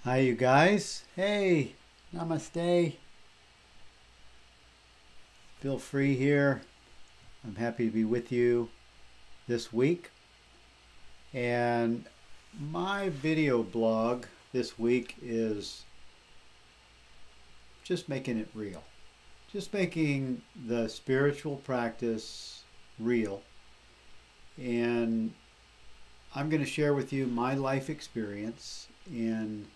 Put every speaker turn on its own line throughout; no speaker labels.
Hi, you guys. Hey, namaste. Feel free here. I'm happy to be with you this week. And my video blog this week is just making it real, just making the spiritual practice real. And I'm going to share with you my life experience in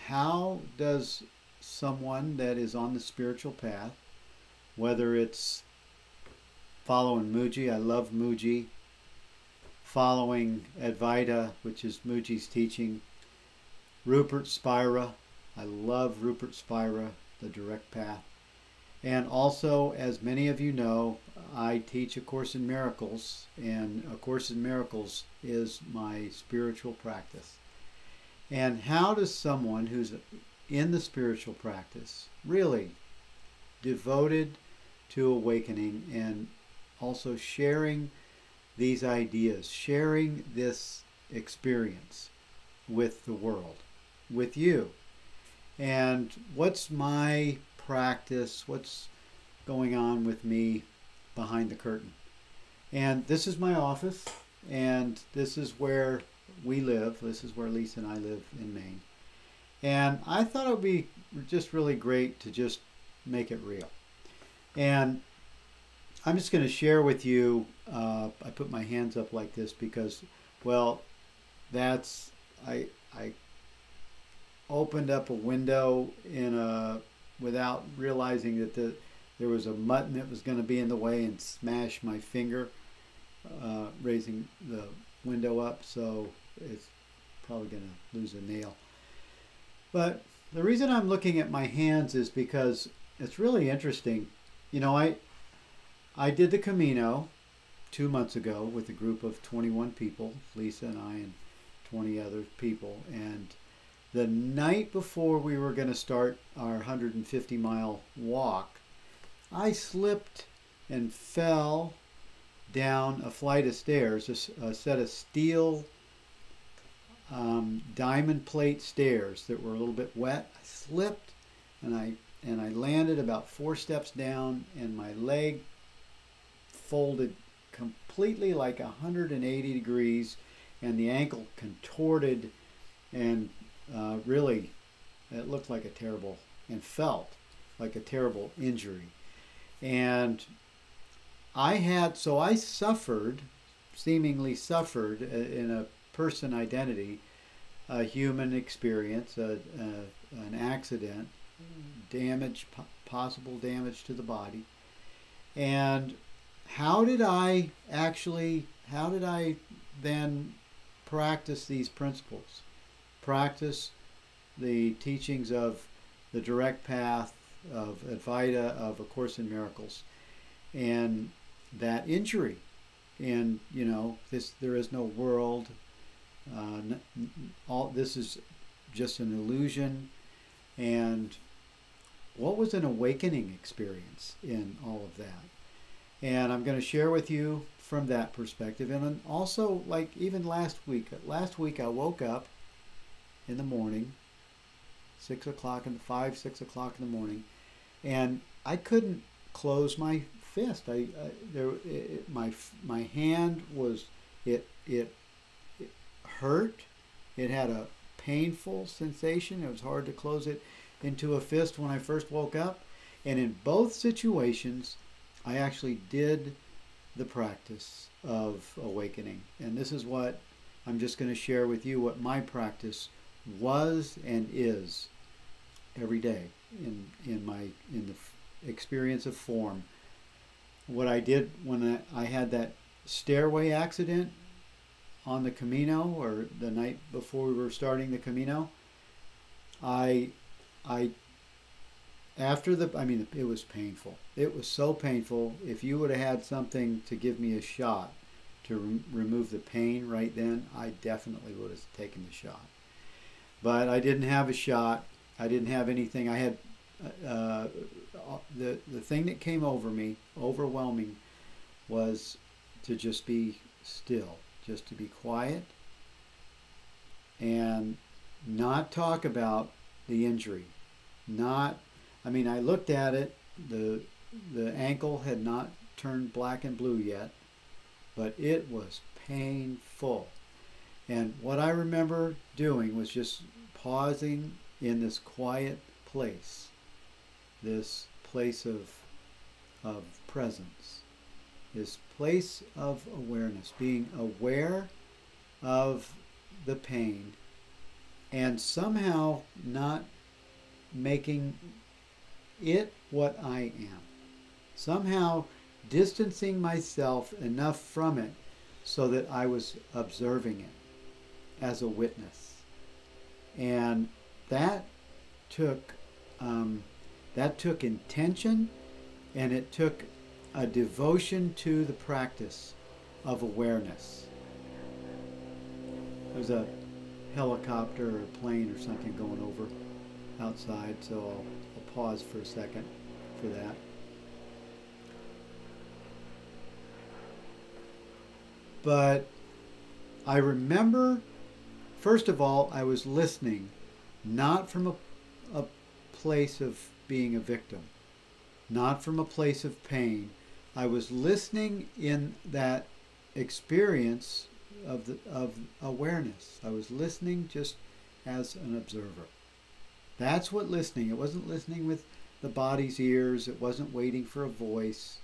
how does someone that is on the spiritual path, whether it's following Muji, I love Muji, following Advaita, which is Muji's teaching, Rupert Spira, I love Rupert Spira, the direct path. And also, as many of you know, I teach A Course in Miracles, and A Course in Miracles is my spiritual practice. And how does someone who's in the spiritual practice, really devoted to awakening and also sharing these ideas, sharing this experience with the world, with you? And what's my practice? What's going on with me behind the curtain? And this is my office, and this is where we live. This is where Lisa and I live in Maine. And I thought it would be just really great to just make it real. And I'm just going to share with you, I put my hands up like this because, well, that's, I opened up a window without realizing that there was a mutton that was going to be in the way and smash my finger, raising the window up, so it's probably going to lose a nail. But the reason I'm looking at my hands is because it's really interesting. You know, I did the Camino 2 months ago with a group of 21 people, Lisa and I and 20 other people, and the night before we were going to start our 150-mile walk, I slipped and fell down a flight of stairs, a set of steel diamond plate stairs that were a little bit wet. I slipped and I landed about 4 steps down, and my leg folded completely like 180 degrees, and the ankle contorted, and really it looked like a terrible, and felt like a terrible injury. And I suffered, seemingly suffered in a person identity, a human experience, an accident, damage, possible damage to the body. And how did I then practice these principles? Practice the teachings of the direct path, of Advaita, of A Course in Miracles, and that injury. And you know, there is no world. All this is just an illusion. And what was an awakening experience in all of that? And I'm going to share with you from that perspective. And also, like even last week I woke up in the morning, 6 o'clock and 6 o'clock in the morning, and I couldn't close my fist. My hand was, it hurt. It had a painful sensation. It was hard to close it into a fist when I first woke up. And in both situations, I actually did the practice of awakening. And this is what I'm just going to share with you, what my practice was and is every day in the experience of form. What I did when I had that stairway accident on the Camino, or the night before we were starting the Camino, it was painful. It was so painful. If you would have had something to give me a shot to remove the pain right then, I definitely would have taken the shot. But I didn't have a shot. I didn't have anything. I had the thing that came over me, overwhelming, was to just be still, just to be quiet and not talk about the injury. Not, I mean, I looked at it. The ankle had not turned black and blue yet, but it was painful. And what I remember doing was just pausing in this quiet place, this place of presence, this place of awareness, being aware of the pain and somehow not making it what I am. Somehow distancing myself enough from it so that I was observing it as a witness. And that took intention, and it took a devotion to the practice of awareness. There's a helicopter or a plane or something going over outside, so I'll pause for a second for that. But I remember, first of all, I was listening, not from a place of being a victim, not from a place of pain. I was listening in that experience of awareness. I was listening just as an observer. That's what listening. It wasn't listening with the body's ears. It wasn't waiting for a voice.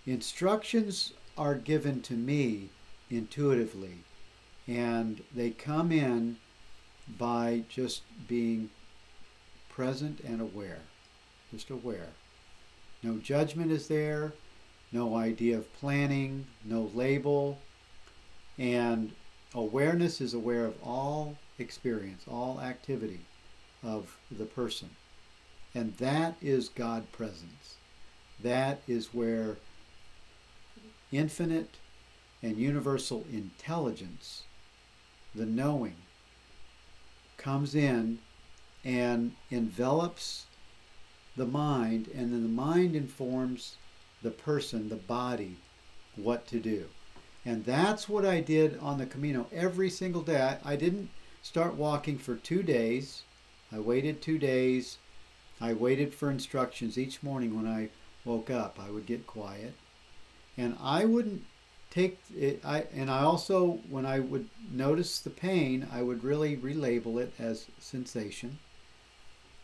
Instructions are given to me intuitively, and they come in by just being present and aware. Just aware. No judgment is there, no idea of planning, no label, and awareness is aware of all experience, all activity of the person. And that is God presence. That is where infinite and universal intelligence, the knowing, comes in and envelops the mind, and then the mind informs the person, the body, what to do. And that's what I did on the Camino every single day. I didn't start walking for 2 days. I waited 2 days. I waited for instructions each morning when I woke up. I would get quiet. And I wouldn't take it. I also, when I would notice the pain, I would really relabel it as sensation.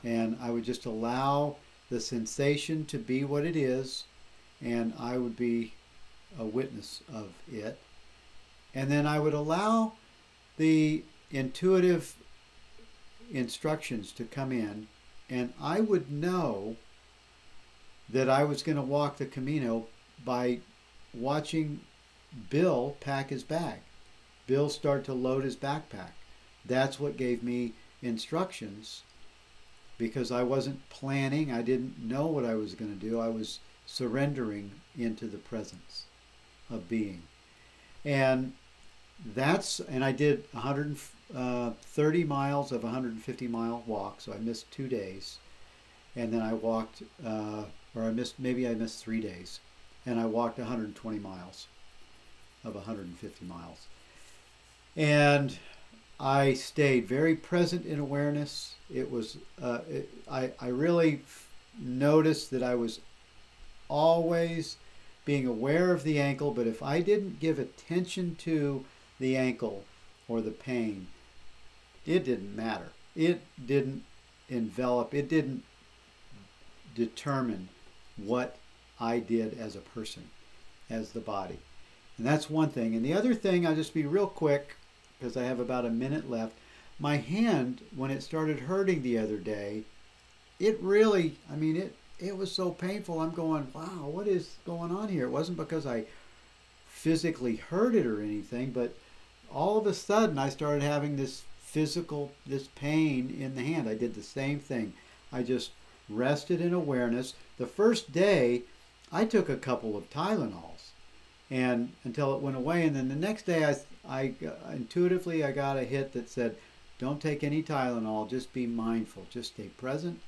And I would just allow the sensation to be what it is, and I would be a witness of it. And then I would allow the intuitive instructions to come in, and I would know that I was going to walk the Camino by watching Bill pack his bag. Bill start to load his backpack. That's what gave me instructions, because I wasn't planning. I didn't know what I was going to do. I was surrendering into the presence of being. And I did 130 miles of a 150-mile walk, so I missed 2 days. And then I walked, maybe I missed 3 days. And I walked 120 miles of 150 miles. And I stayed very present in awareness. It was, I really noticed that I was always being aware of the ankle, but if I didn't give attention to the ankle or the pain, it didn't matter. It didn't envelop, it didn't determine what I did as a person, as the body. And that's one thing. And the other thing, I'll just be real quick, because I have about a minute left. My hand, when it started hurting the other day, it really, it was so painful. I'm going, wow, what is going on here? It wasn't because I physically hurt it or anything, but all of a sudden I started having this pain in the hand. I did the same thing. I just rested in awareness. The first day, I took a couple of Tylenols, and until it went away. And then the next day, I intuitively got a hit that said, don't take any Tylenol, just be mindful, just stay present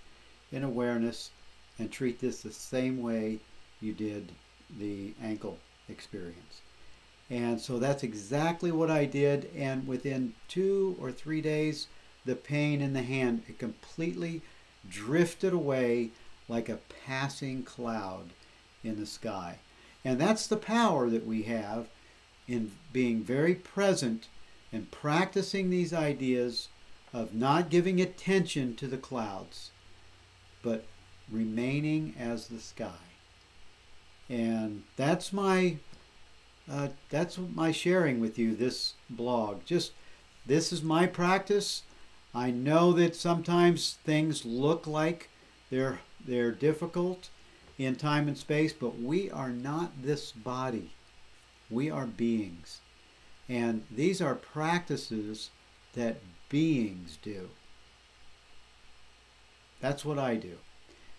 in awareness and treat this the same way you did the ankle experience. And so that's exactly what I did. And within 2 or 3 days, the pain in the hand, it completely drifted away like a passing cloud in the sky. And that's the power that we have in being very present and practicing these ideas of not giving attention to the clouds, but remaining as the sky. And that's my sharing with you, this blog. Just, this is my practice. I know that sometimes things look like they're difficult in time and space, but we are not this body. We are beings. And these are practices that beings do. That's what I do.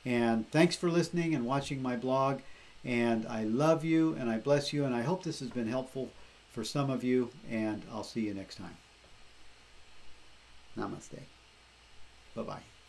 And thanks for listening and watching my blog. And I love you and I bless you. And I hope this has been helpful for some of you. And I'll see you next time. Namaste. Bye-bye.